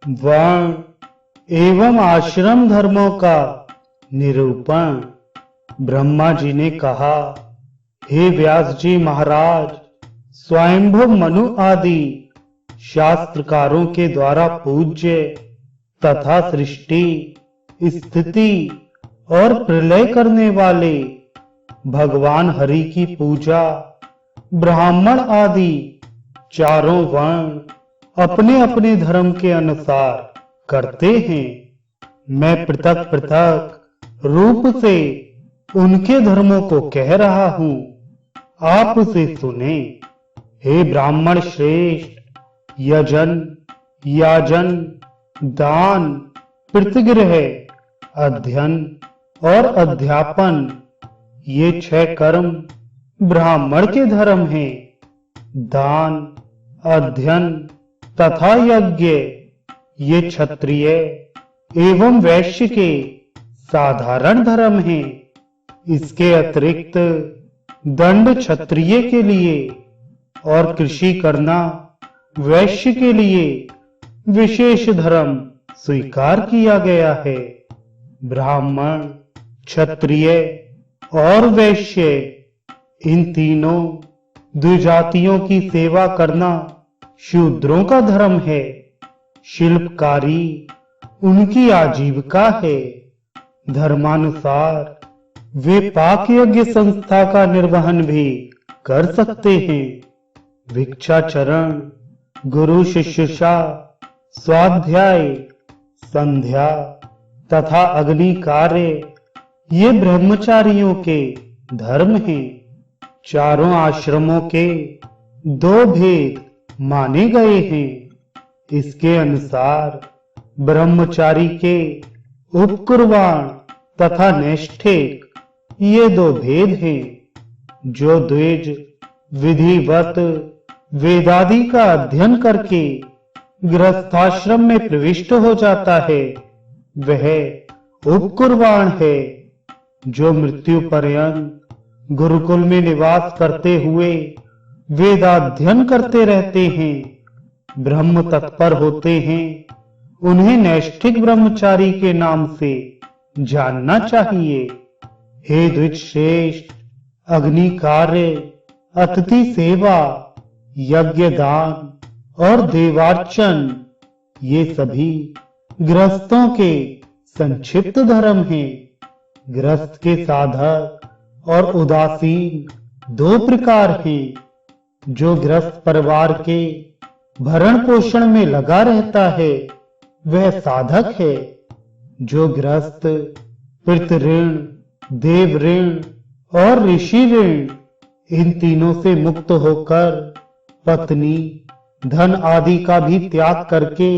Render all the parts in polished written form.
वर्ण एवं आश्रम धर्मों का निरूपण। ब्रह्मा जी ने कहा, हे व्यास जी महाराज, स्वयंभू मनु आदि शास्त्रकारों के द्वारा पूज्य तथा सृष्टि, स्थिति और प्रलय करने वाले भगवान हरि की पूजा ब्राह्मण आदि चारों वर्ण अपने अपने धर्म के अनुसार करते हैं। मैं पृथक पृथक रूप से उनके धर्मों को कह रहा हूं, आप उसे सुने। हे ब्राह्मण श्रेष्ठ, यजन, याजन, दान, प्रतिग्रह, अध्ययन और अध्यापन, ये 6 कर्म ब्राह्मण के धर्म हैं। दान, अध्ययन तथा यज्ञ ये क्षत्रिय एवं वैश्य के साधारण धर्म हैं। इसके अतिरिक्त दंड क्षत्रिय के लिए और कृषि करना वैश्य के लिए विशेष धर्म स्वीकार किया गया है। ब्राह्मण, क्षत्रिय और वैश्य, इन तीनों द्विजातियों की सेवा करना शूद्रों का धर्म है। शिल्पकारी उनकी आजीविका है। धर्मानुसार वे पाक यज्ञ संस्था का निर्वहन भी कर सकते हैं। भिक्षाचरण, गुरु शिष्यषा, स्वाध्याय, संध्या तथा अग्नि कार्य ये ब्रह्मचारियों के धर्म हैं। चारों आश्रमों के 2 भेद माने गए हैं। इसके अनुसार ब्रह्मचारी के उपकुर्बान तथा नैष्ठिक ये 2 भेद हैं। जो द्विज विधिवत वेदादि का अध्ययन करके गृहस्थाश्रम में प्रविष्ट हो जाता है, वह उपकुर्बान है। जो मृत्यु पर्यंत गुरुकुल में निवास करते हुए वेदाध्ययन करते रहते हैं, ब्रह्म तत्पर होते हैं, उन्हें नैष्ठिक ब्रह्मचारी के नाम से जानना चाहिए। हे द्विज श्रेष्ठ, अग्नि कार्य, अतिथि सेवा, यज्ञ दान और देवार्चन ये सभी गृहस्थों के संक्षिप्त धर्म हैं। गृहस्थ के साधक और उदासीन 2 प्रकार हैं। जो गृहस्थ परिवार के भरण पोषण में लगा रहता है, वह साधक है। जो गृहस्थ पितृ ऋण, देव ऋण और ऋषि ऋण इन तीनों से मुक्त होकर पत्नी, धन आदि का भी त्याग करके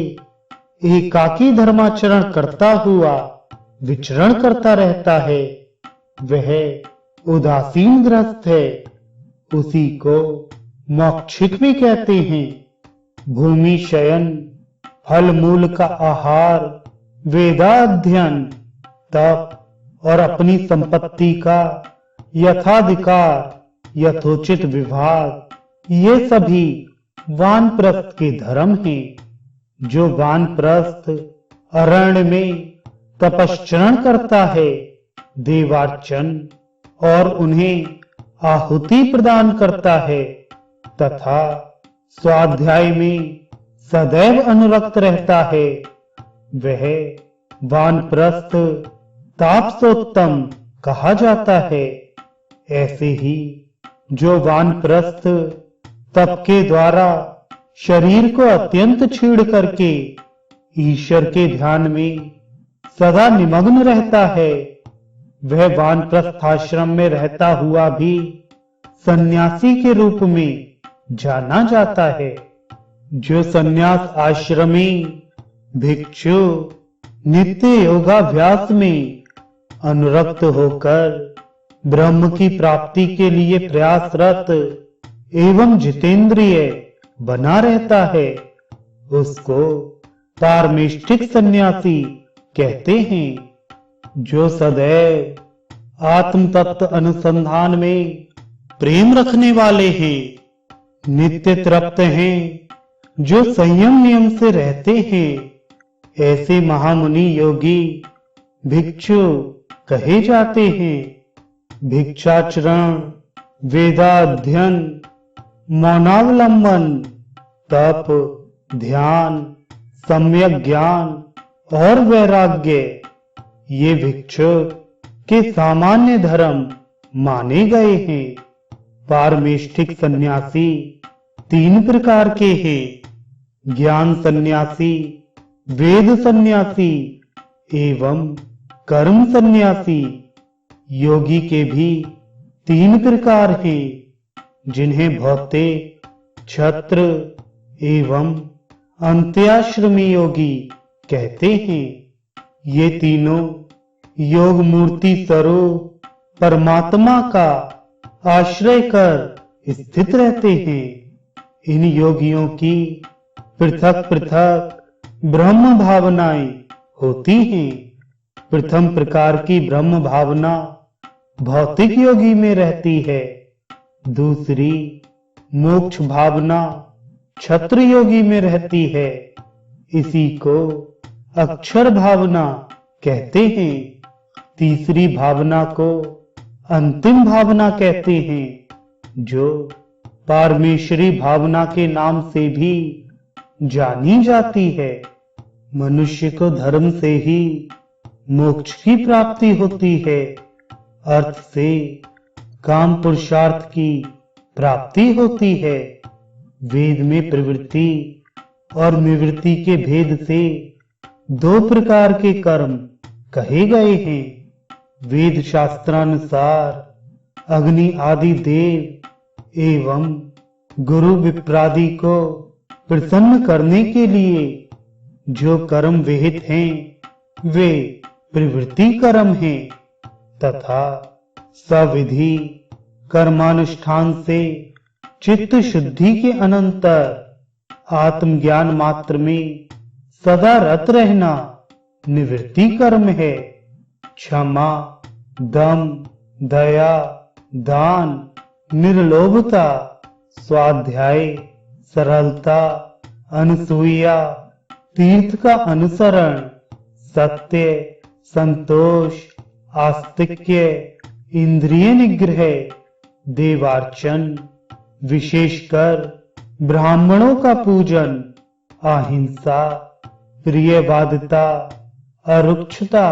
एकाकी धर्माचरण करता हुआ विचरण करता रहता है, वह उदासीन गृहस्थ है। उसी को मौक्षिक भी कहते हैं। भूमि शयन, फल मूल का आहार, वेदाध्ययन, तप और अपनी संपत्ति का यथाधिकार, यथोचित विभाग ये सभी वानप्रस्थ के धर्म हैं। जो वानप्रस्थ अरण्य में तपश्चरण करता है, देवार्चन और उन्हें आहुति प्रदान करता है तथा स्वाध्याय में सदैव अनुरक्त रहता है, वह वानप्रस्थ तापसोत्तम कहा जाता है। ऐसे ही जो वानप्रस्थ तप के द्वारा शरीर को अत्यंत छीड़ करके ईश्वर के ध्यान में सदा निमग्न रहता है, वह वानप्रस्थ आश्रम में रहता हुआ भी सन्यासी के रूप में जाना जाता है। जो सन्यास आश्रमी भिक्षु नित्य योगाभ्यास में अनुरक्त होकर ब्रह्म की प्राप्ति के लिए प्रयासरत एवं जितेंद्रिय बना रहता है, उसको पारमेष्ठिक सन्यासी कहते हैं। जो सदैव आत्म तत्व अनुसंधान में प्रेम रखने वाले हैं, नित्य तृप्त हैं, जो संयम नियम से रहते हैं, ऐसे महामुनि योगी भिक्षु कहे जाते हैं। भिक्षाचरण, वेदाध्ययन, मौनावलंबन, तप, ध्यान, सम्यक ज्ञान और वैराग्य ये भिक्षुक के सामान्य धर्म माने गए हैं। पारमेष्ठिक सन्यासी 3 प्रकार के हैं: ज्ञान सन्यासी, वेद सन्यासी एवं कर्म सन्यासी। योगी के भी 3 प्रकार हैं, जिन्हें भौतिक, क्षत्र एवं अंत्याश्रमी योगी कहते हैं। ये तीनों योग मूर्ति स्वरूप परमात्मा का आश्रय कर स्थित रहते हैं। इन योगियों की पृथक पृथक ब्रह्म भावनाएं होती हैं। प्रथम प्रकार की ब्रह्म भावना भौतिक योगी में रहती है। दूसरी मोक्ष भावना क्षत्र योगी में रहती है। इसी को अक्षर भावना कहते हैं। तीसरी भावना को अंतिम भावना कहते हैं, जो पारमेश्वरी भावना के नाम से भी जानी जाती है। मनुष्य को धर्म से ही मोक्ष की प्राप्ति होती है। अर्थ से काम पुरुषार्थ की प्राप्ति होती है। वेद में प्रवृत्ति और निवृत्ति के भेद से 2 प्रकार के कर्म कहे गए हैं। वेद शास्त्रानुसार अग्नि आदि देव एवं गुरु विप्रादि को प्रसन्न करने के लिए जो कर्म विहित हैं, वे प्रवृत्ति कर्म हैं तथा सविधि कर्मानुष्ठान से चित्त शुद्धि के अनंतर आत्मज्ञान मात्र में सदा रत रहना निवृत्ति कर्म है। क्षमा, दम, दया, दान, निर्लोभता, स्वाध्याय, सरलता, अनसूया, तीर्थ का अनुसरण, सत्य, संतोष, आस्तिक्य, इंद्रिय निग्रह, देवार्चन, विशेषकर ब्राह्मणों का पूजन, अहिंसा, प्रियवादिता, अरुक्षता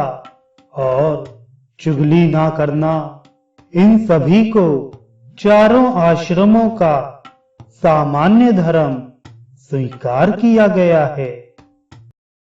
और चुगली ना करना, इन सभी को चारों आश्रमों का सामान्य धर्म स्वीकार किया गया है।